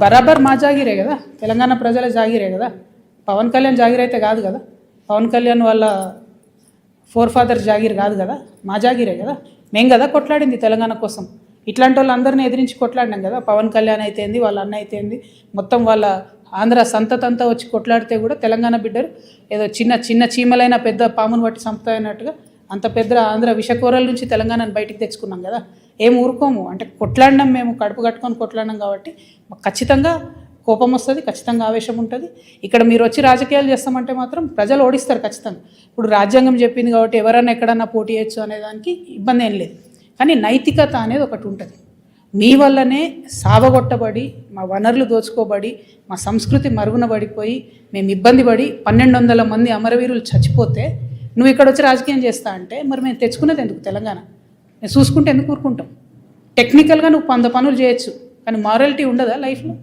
బరాబర్ మా జాగిరే కదా, తెలంగాణ ప్రజల జాగిరే కదా. పవన్ కళ్యాణ్ జాగిర్ అయితే కాదు కదా, పవన్ కళ్యాణ్ వాళ్ళ ఫాదర్ జాగిర్ కాదు కదా, మా జాగిరే కదా. మేము కదా కొట్లాడింది తెలంగాణ కోసం. ఇట్లాంటి వాళ్ళందరినీ ఎదిరించి కొట్లాడినాం కదా. పవన్ కళ్యాణ్ అయితేంది, వాళ్ళ అన్న అయితేంది, మొత్తం వాళ్ళ ఆంధ్ర సంతతంతా వచ్చి కొట్లాడితే కూడా తెలంగాణ బిడ్డరు ఏదో చిన్న చిన్న చీమలైన పెద్ద పామును బట్టి సంపుతాయన్నట్టుగా అంత పెద్ద ఆంధ్ర విషకూరల నుంచి తెలంగాణను బయటికి తెచ్చుకున్నాం కదా. ఏం ఊరుకోము, అంటే కొట్లాడినాం, మేము కడుపు కట్టుకొని కొట్లాడినాం కాబట్టి ఖచ్చితంగా కోపం వస్తుంది, ఖచ్చితంగా ఆవేశం ఉంటుంది. ఇక్కడ మీరు వచ్చి రాజకీయాలు చేస్తామంటే మాత్రం ప్రజలు ఓడిస్తారు ఖచ్చితంగా. ఇప్పుడు రాజ్యాంగం చెప్పింది కాబట్టి ఎవరైనా ఎక్కడన్నా పోటీ చేయొచ్చు అనేదానికి ఇబ్బంది ఏం లేదు. కానీ నైతికత అనేది ఒకటి ఉంటుంది. మీ వల్లనే సావగొట్టబడి, మా వనరులు దోచుకోబడి, మా సంస్కృతి మరుగున పడిపోయి, మేము ఇబ్బంది పడి 1200 మంది అమరవీరులు చచ్చిపోతే నువ్వు ఇక్కడ వచ్చి రాజకీయం చేస్తా అంటే మరి మేము తెచ్చుకునేది ఎందుకు తెలంగాణ? మేము చూసుకుంటే ఎందుకు ఊరుకుంటాం? టెక్నికల్గా నువ్వు 100 పనులు చేయొచ్చు, కానీ మారాలిటీ ఉండదా లైఫ్లో?